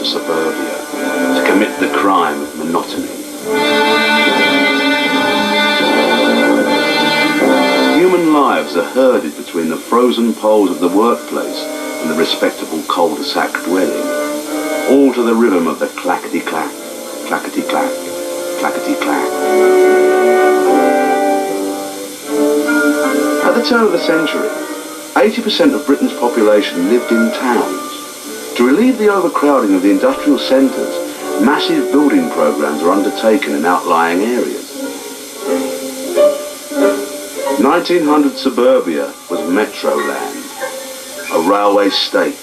to suburbia to commit the crime of monotony. Human lives are herded between the frozen poles of the workplace and the respectable cul-de-sac dwelling, all to the rhythm of the clackety-clack, clackety-clack, clackety-clack. At the turn of the century, 80% of Britain's population lived in towns. To relieve the overcrowding of the industrial centres, massive building programmes are undertaken in outlying areas. 1900 suburbia was metro land, a railway state,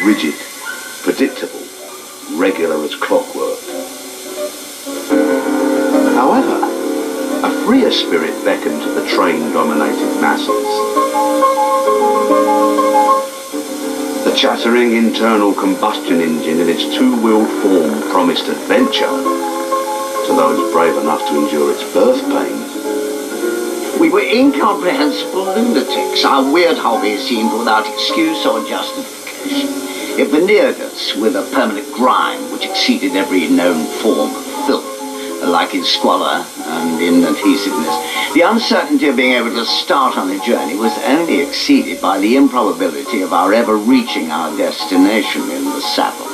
rigid, predictable, regular as clockwork. However, a freer spirit beckoned to the train-dominated masses. The chattering internal combustion engine in its two-wheeled form promised adventure to those brave enough to endure its birth pains. We were incomprehensible lunatics. Our weird hobbies seemed without excuse or justification. It veneered us with a permanent grime which exceeded every known form of filth, alike in squalor and in adhesiveness. The uncertainty of being able to start on a journey was only exceeded by the improbability of our ever reaching our destination in the saddle.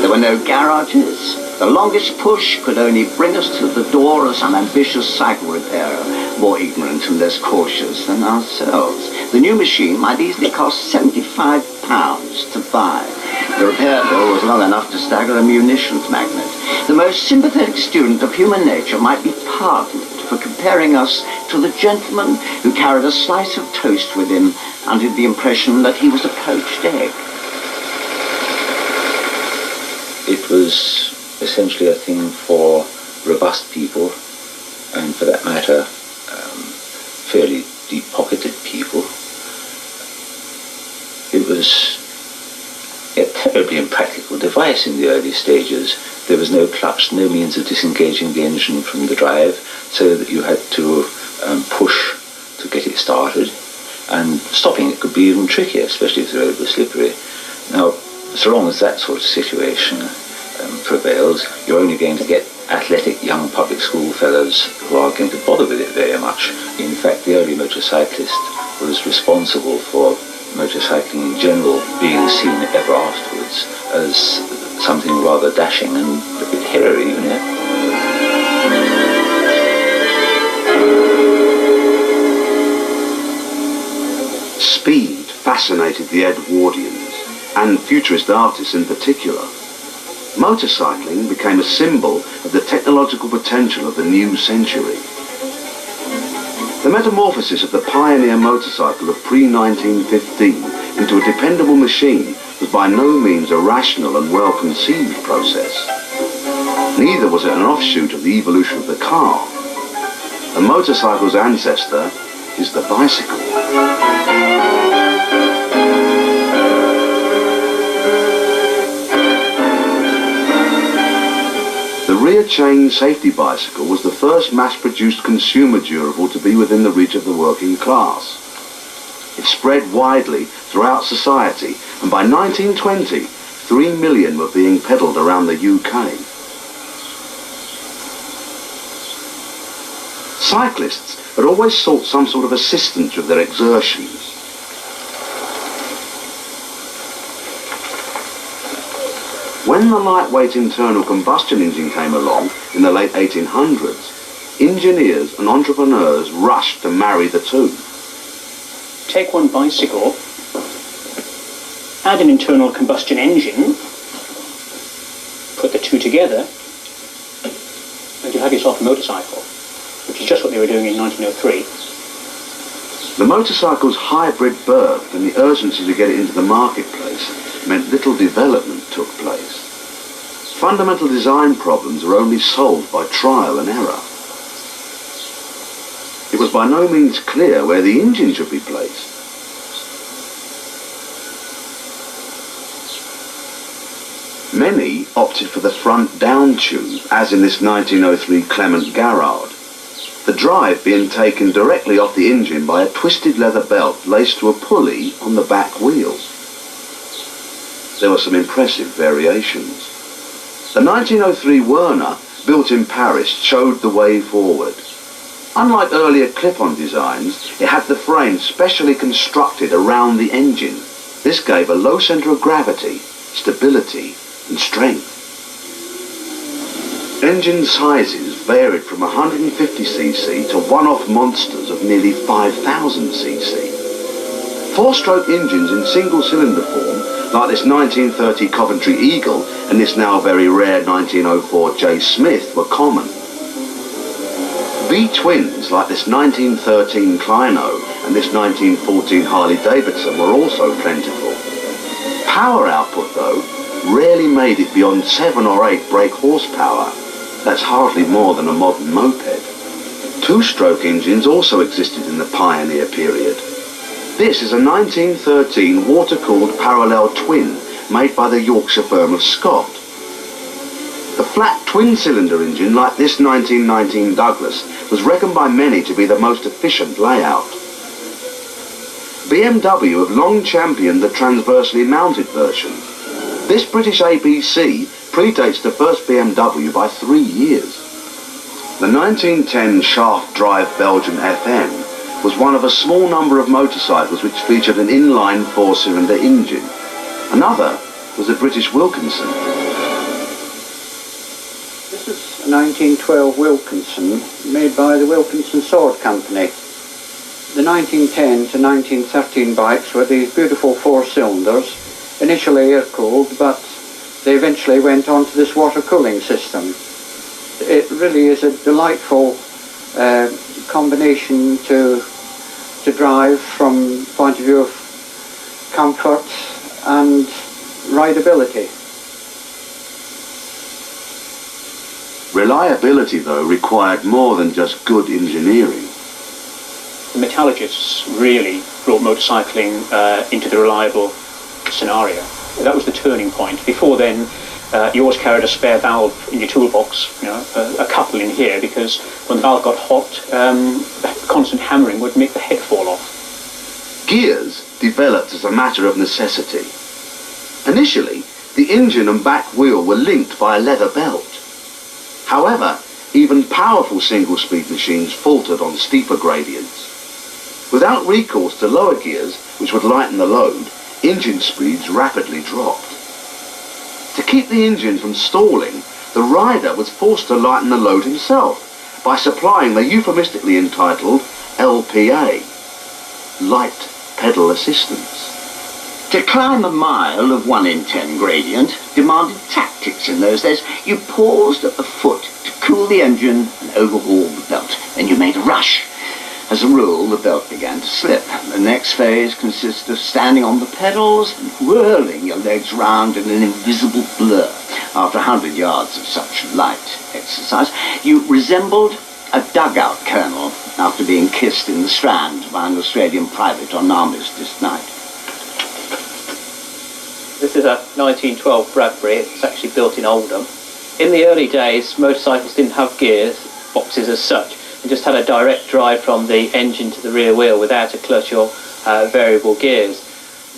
There were no garages. The longest push could only bring us to the door of some ambitious cycle repairer, more ignorant and less cautious than ourselves. The new machine might easily cost £75 to buy. The repair bill was long enough to stagger a munitions magnate. The most sympathetic student of human nature might be pardoned for comparing us to the gentleman who carried a slice of toast with him under the impression that he was a poached egg. It was essentially a thing for robust people, and for that matter, fairly deep-pocketed people. It was a terribly impractical device in the early stages. There was no clutch, no means of disengaging the engine from the drive, so that you had to push to get it started, and stopping it could be even trickier, especially if the road was slippery. Now, so long as that sort of situation prevails, you're only going to get athletic young public school fellows who are going to bother with it very much. In fact, the early motorcyclist was responsible for motorcycling in general being seen ever afterwards as something rather dashing and a bit hairy, you know. Speed fascinated the Edwardians, and futurist artists in particular. Motorcycling became a symbol of the technological potential of the new century. The metamorphosis of the pioneer motorcycle of pre-1915 into a dependable machine was by no means a rational and well-conceived process. Neither was it an offshoot of the evolution of the car. The motorcycle's ancestor is the bicycle. The rear-chain safety bicycle was the first mass-produced consumer durable to be within the reach of the working class. It spread widely throughout society, and by 1920, 3 million were being peddled around the UK. Cyclists had always sought some sort of assistance with their exertions. When the lightweight internal combustion engine came along in the late 1800s, engineers and entrepreneurs rushed to marry the two. Take one bicycle, add an internal combustion engine, put the two together, and you have yourself a motorcycle, which is just what they were doing in 1903. The motorcycle's hybrid birth and the urgency to get it into the marketplace meant little development took place. Fundamental design problems were only solved by trial and error. It was by no means clear where the engine should be placed. Many opted for the front down tube, as in this 1903 Clement Garrard. the drive being taken directly off the engine by a twisted leather belt laced to a pulley on the back wheels. There were some impressive variations. The 1903 Werner, built in Paris, showed the way forward. Unlike earlier clip-on designs, it had the frame specially constructed around the engine. This gave a low centre of gravity, stability and strength. Engine sizes varied from 150cc to one-off monsters of nearly 5,000cc. Four-stroke engines in single-cylinder form, like this 1930 Coventry Eagle and this now very rare 1904 J. Smith, were common. V-twins like this 1913 Clino and this 1914 Harley-Davidson were also plentiful. Power output, though, rarely made it beyond 7 or 8 brake horsepower. That's hardly more than a modern moped. Two-stroke engines also existed in the pioneer period. This is a 1913 water-cooled parallel twin made by the Yorkshire firm of Scott. The flat twin-cylinder engine, like this 1919 Douglas, was reckoned by many to be the most efficient layout. B.M.W. have long championed the transversely mounted version. This British ABC predates the first B.M.W. by 3 years. The 1910 shaft-drive Belgian FM was one of a small number of motorcycles which featured an inline 4-cylinder engine. Another was the British Wilkinson. This is a 1912 Wilkinson made by the Wilkinson Sword Company. The 1910 to 1913 bikes were these beautiful 4-cylinders, initially air-cooled, but they eventually went on to this water cooling system. It really is a delightful combination to drive from the point of view of comfort and rideability. Reliability, though, required more than just good engineering. The metallurgists really brought motorcycling into the reliable scenario. That was the turning point. Before then, you always carried a spare valve in your toolbox, a couple in here, because when the valve got hot, constant hammering would make the head fall off. Gears developed as a matter of necessity. Initially, the engine and back wheel were linked by a leather belt. However, even powerful single-speed machines faltered on steeper gradients. Without recourse to lower gears, which would lighten the load, engine speeds rapidly dropped. To keep the engine from stalling, the rider was forced to lighten the load himself by supplying the euphemistically entitled LPA, Light Pedal Assistance. To climb a mile of 1 in 10 gradient demanded tactics in those days. You paused at the foot to cool the engine and overhaul the belt. Then you made a rush. As a rule, the belt began to slip. The next phase consisted of standing on the pedals and whirling your legs round in an invisible blur. After 100 yards of such light exercise, you resembled a dugout colonel after being kissed in the Strand by an Australian private on Armistice night. This is a 1912 Bradbury. It's actually built in Oldham. In the early days, motorcycles didn't have gears, boxes as such. They just had a direct drive from the engine to the rear wheel without a clutch or variable gears.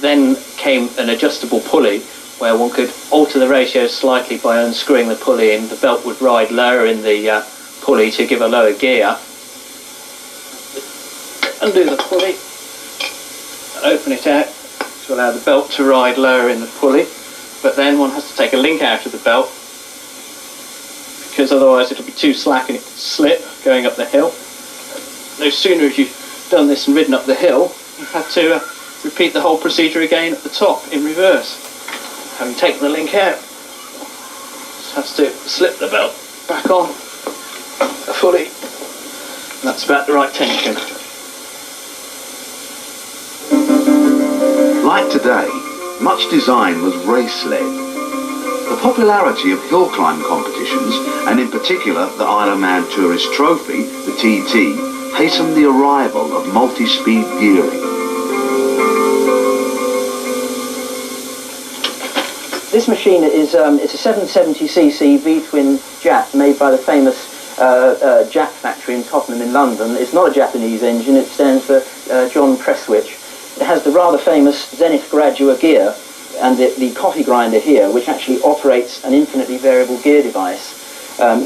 Then came an adjustable pulley where one could alter the ratio slightly by unscrewing the pulley, and the belt would ride lower in the pulley to give a lower gear. Undo the pulley and open it out to allow the belt to ride lower in the pulley, but then one has to take a link out of the belt because otherwise it'll be too slack and it could slip going up the hill. No sooner have you done this and ridden up the hill, you have to repeat the whole procedure again at the top in reverse. Having taken the link out, just has to slip the belt back on fully, and that's about the right tension. Like today, much design was race-led. The popularity of hill climb competitions, and in particular the Isle of Man Tourist Trophy, the TT, hastened the arrival of multi-speed gearing. This machine is it's a 770cc V-twin Jap made by the famous Jack factory in Tottenham in London. It's not a Japanese engine, it stands for John Presswich. It has the rather famous Zenith Gradua gear and the coffee grinder here, which actually operates an infinitely variable gear device.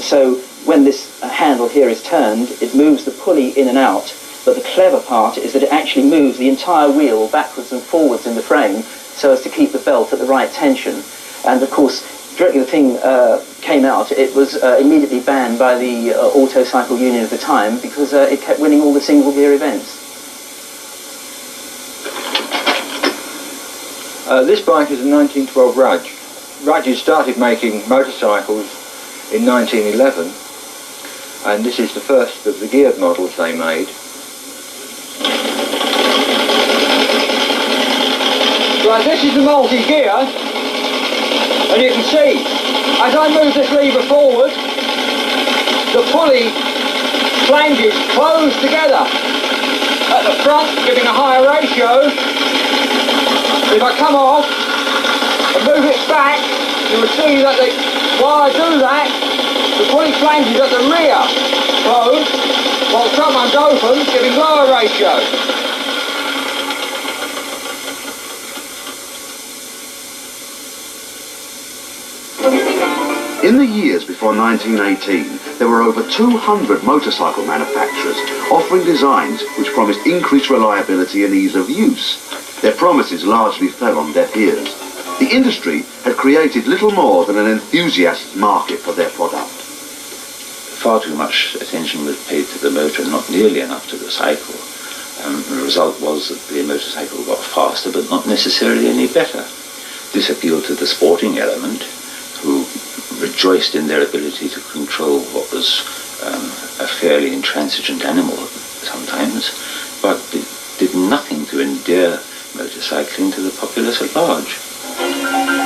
So when this handle here is turned, it moves the pulley in and out, but the clever part is that it actually moves the entire wheel backwards and forwards in the frame so as to keep the belt at the right tension. And of course, directly the thing came out, it was immediately banned by the Auto Cycle Union at the time because it kept winning all the single gear events. This bike is a 1912 Rudge. Rudges started making motorcycles in 1911, and this is the first of the geared models they made. Right, this is the multi-gear, and you can see, as I move this lever forward, the pulley flanges close together at the front, giving a higher ratio. If I come off and move it back, you will see that while I do that, the pulley flanges at the rear close, while the front one's open, giving lower ratio. In the years before 1918, there were over 200 motorcycle manufacturers offering designs which promised increased reliability and ease of use. Their promises largely fell on deaf ears. The industry had created little more than an enthusiast market for their product. Far too much attention was paid to the motor and not nearly enough to the cycle. The result was that the motorcycle got faster but not necessarily any better. This appealed to the sporting element, who rejoiced in their ability to control what was a fairly intransigent animal sometimes, but it did nothing to endear motorcycling to the populace at large.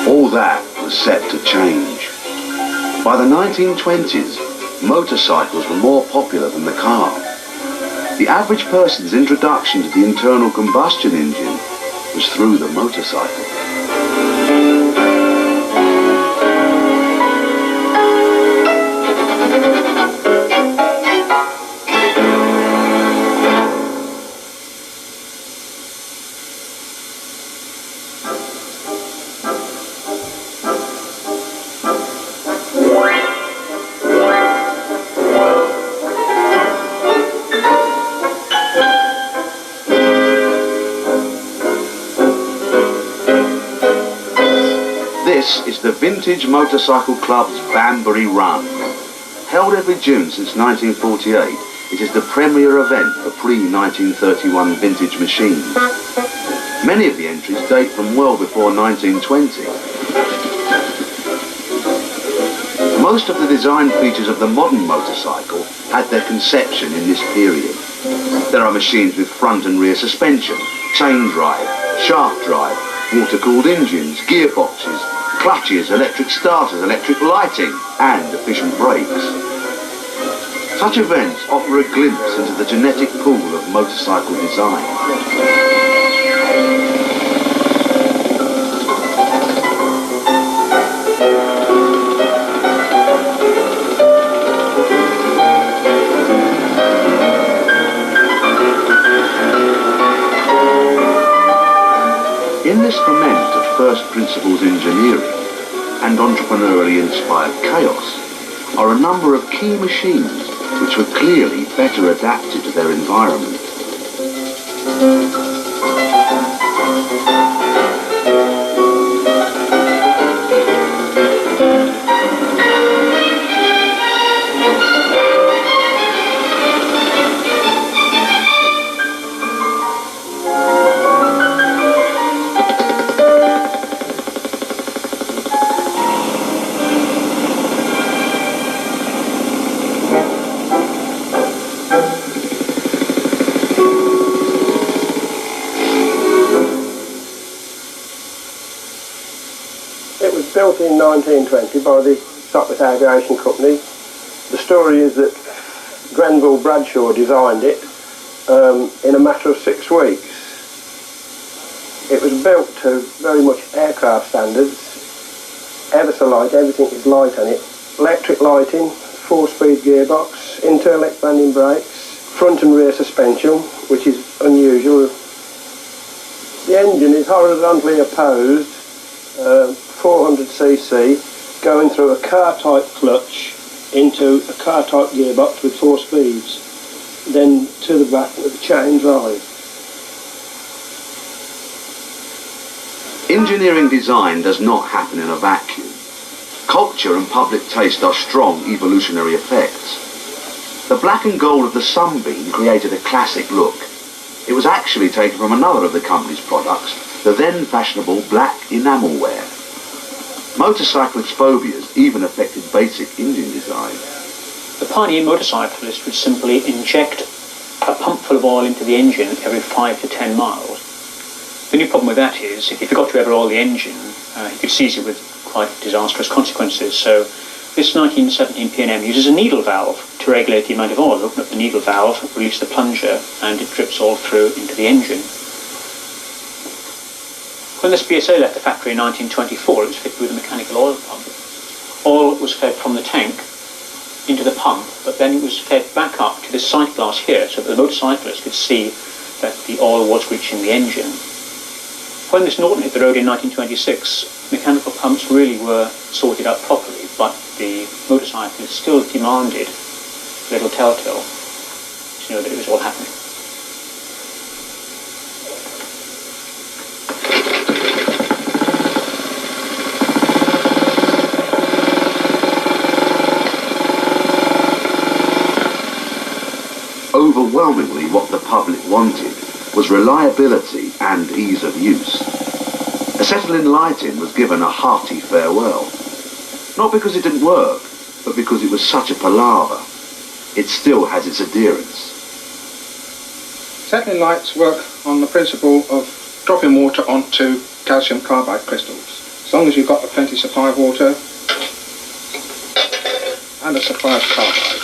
All that was set to change. By the 1920s, motorcycles were more popular than the car. The average person's introduction to the internal combustion engine was through the motorcycle. This is the Vintage Motorcycle Club's Banbury Run. Held every June since 1948, it is the premier event for pre-1931 vintage machines. Many of the entries date from well before 1920. Most of the design features of the modern motorcycle had their conception in this period. There are machines with front and rear suspension, chain drive, shaft drive, water-cooled engines, gearboxes, clutches, electric starters, electric lighting, and efficient brakes. Such events offer a glimpse into the genetic pool of motorcycle design. In this ferment of first principles engineering and entrepreneurially inspired chaos are a number of key machines which were clearly better adapted to their environment. Built in 1920 by the Sopwith Aviation Company. The story is that Grenville Bradshaw designed it in a matter of 6 weeks. It was built to very much aircraft standards, ever so light, everything is light on it, electric lighting, 4-speed gearbox, internal expanding brakes, front and rear suspension, which is unusual. The engine is horizontally opposed, 400cc, going through a car-type clutch into a car-type gearbox with 4 speeds, then to the back with a chain drive. Engineering design does not happen in a vacuum. Culture and public taste are strong evolutionary effects. The black and gold of the Sunbeam created a classic look. It was actually taken from another of the company's products, the then fashionable black enamelware. Motorcyclist phobias even affected basic engine design. The pioneer motorcyclist would simply inject a pump full of oil into the engine every 5 to 10 miles. The only problem with that is, if you forgot to ever oil the engine, you could seize it with quite disastrous consequences. So this 1917 P&M uses a needle valve to regulate the amount of oil. Open up the needle valve, release the plunger, and it drips all through into the engine. When this BSA left the factory in 1924, it was fitted with a mechanical oil pump. Oil was fed from the tank into the pump, but then it was fed back up to this sight glass here, so that the motorcyclist could see that the oil was reaching the engine. When this Norton hit the road in 1926, mechanical pumps really were sorted out properly, but the motorcyclists still demanded a little telltale to know that it was all happening. Overwhelmingly, what the public wanted was reliability and ease of use. Acetylene lighting was given a hearty farewell. Not because it didn't work, but because it was such a palaver. It still has its adherents. Acetylene lights work on the principle of dropping water onto calcium carbide crystals. As long as you've got a plenty supply of water and a supply of carbide.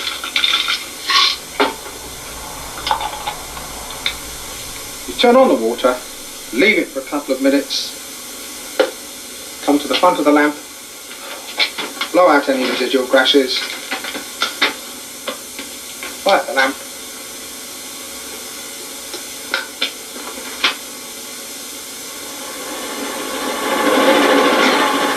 Turn on the water, leave it for a couple of minutes, come to the front of the lamp, blow out any residual gases, light the lamp,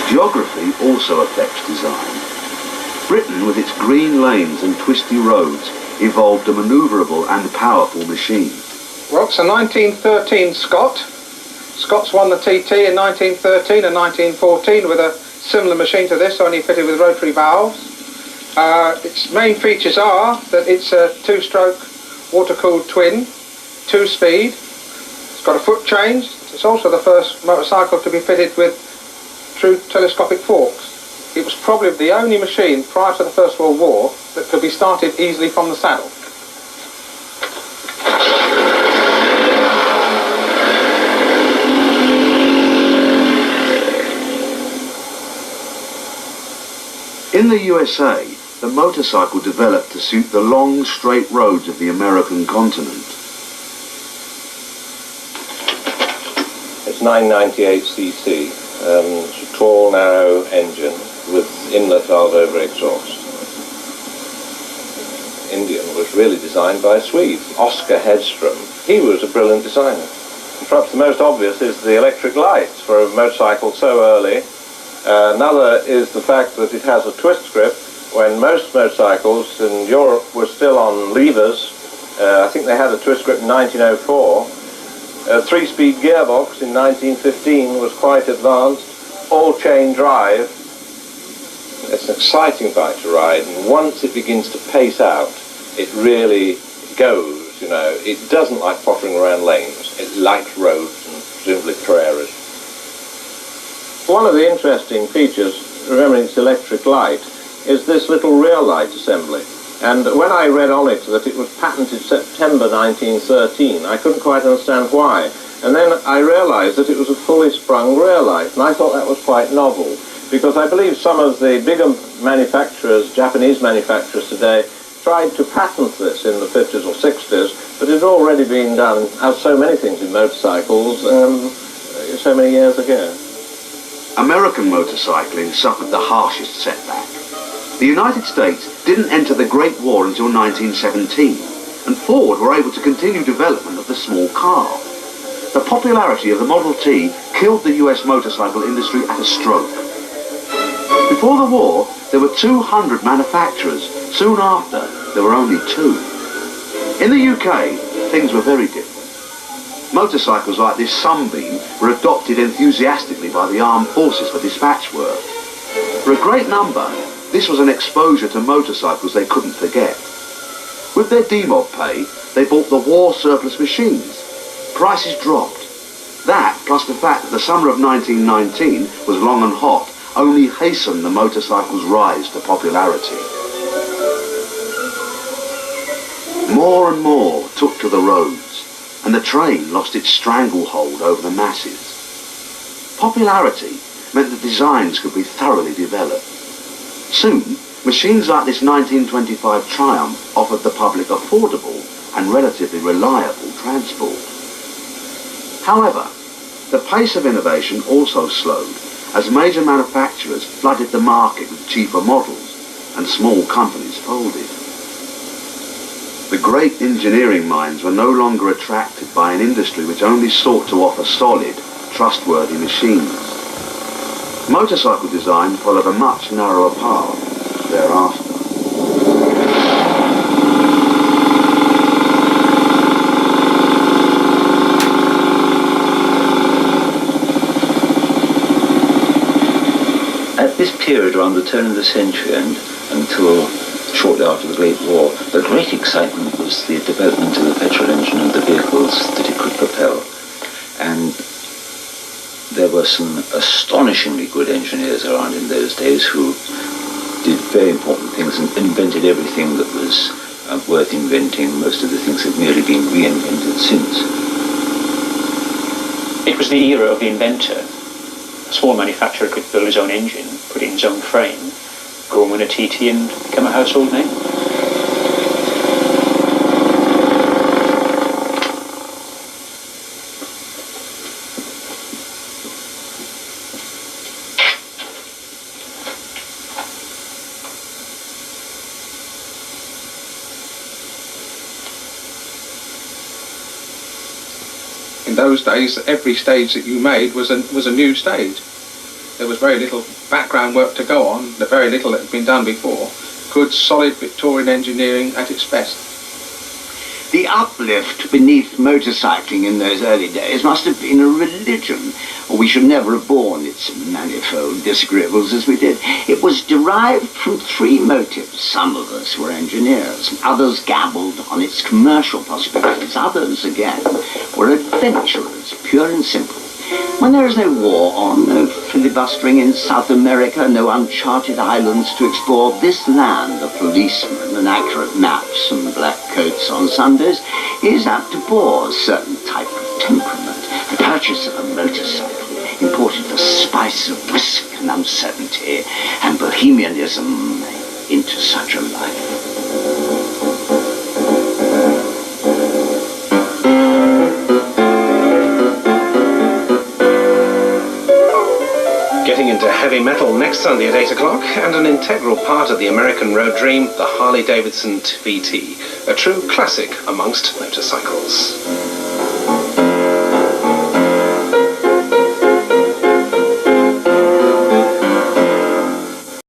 Geography also affects design. Britain, with its green lanes and twisty roads, evolved a manoeuvrable and powerful machine. Well, it's a 1913 Scott. Scott's won the TT in 1913 and 1914 with a similar machine to this, only fitted with rotary valves. Its main features are that it's a 2-stroke water-cooled twin, 2-speed. It's got a foot change. It's also the first motorcycle to be fitted with true telescopic forks. It was probably the only machine prior to the First World War that could be started easily from the saddle. In the USA, the motorcycle developed to suit the long, straight roads of the American continent. It's 998cc, it's a tall, narrow engine with inlet valve over exhaust. Indian was really designed by a Swede, Oscar Hedström. He was a brilliant designer. Perhaps the most obvious is the electric lights for a motorcycle so early. Another is the fact that it has a twist grip when most motorcycles in Europe were still on levers. I think they had a twist grip in 1904. A 3-speed gearbox in 1915 was quite advanced. All-chain drive. It's an exciting bike to ride, and once it begins to pace out, it really goes, you know. It doesn't like pottering around lanes. It likes roads and presumably prairies. One of the interesting features, remembering its electric light, is this little rear light assembly. And when I read on it that it was patented September 1913, I couldn't quite understand why. And then I realized that it was a fully sprung rear light, and I thought that was quite novel, because I believe some of the bigger manufacturers, Japanese manufacturers today, tried to patent this in the 50s or 60s, but it had already been done, as so many things in motorcycles, so many years ago. American motorcycling suffered the harshest setback. The United States didn't enter the Great War until 1917, and Ford were able to continue development of the small car. The popularity of the Model T killed the US motorcycle industry at a stroke. Before the war, there were 200 manufacturers. Soon after, there were only 2. In the UK, things were very different. Motorcycles like this Sunbeam were adopted enthusiastically by the armed forces for dispatch work. For a great number, this was an exposure to motorcycles they couldn't forget. With their demob pay, they bought the war surplus machines. Prices dropped. That, plus the fact that the summer of 1919 was long and hot, only hastened the motorcycle's rise to popularity. More and more took to the roads, and the train lost its stranglehold over the masses. Popularity meant that designs could be thoroughly developed. Soon, machines like this 1925 Triumph offered the public affordable and relatively reliable transport. However, the pace of innovation also slowed as major manufacturers flooded the market with cheaper models and small companies folded. The great engineering minds were no longer attracted by an industry which only sought to offer solid, trustworthy machines. Motorcycle design followed a much narrower path thereafter. At this period around the turn of the century and until shortly after the Great War, the great excitement was the development of the petrol engine and the vehicles that it could propel. And there were some astonishingly good engineers around in those days who did very important things and invented everything that was worth inventing. Most of the things have merely been reinvented since. It was the era of the inventor. A small manufacturer could build his own engine, put it in his own frame, go and win a TT and become a household name. In those days, every stage that you made was a new stage. There was very little background work to go on, the very little that had been done before. Good, solid Victorian engineering at its best. The uplift beneath motorcycling in those early days must have been a religion, or we should never have borne its manifold disagreeables as we did. It was derived from 3 motives. Some of us were engineers, others gabbled on its commercial possibilities, others, again, were adventurers, pure and simple. When there is no war on, no filibustering in South America, no uncharted islands to explore, this land of policemen and accurate maps and black coats on Sundays is apt to bore a certain type of temperament. The purchase of a motorcycle imported the spice of risk and uncertainty and bohemianism into such a life. Getting into heavy metal next Sunday at 8 o'clock, and an integral part of the American road dream, the Harley-Davidson VT, a true classic amongst motorcycles.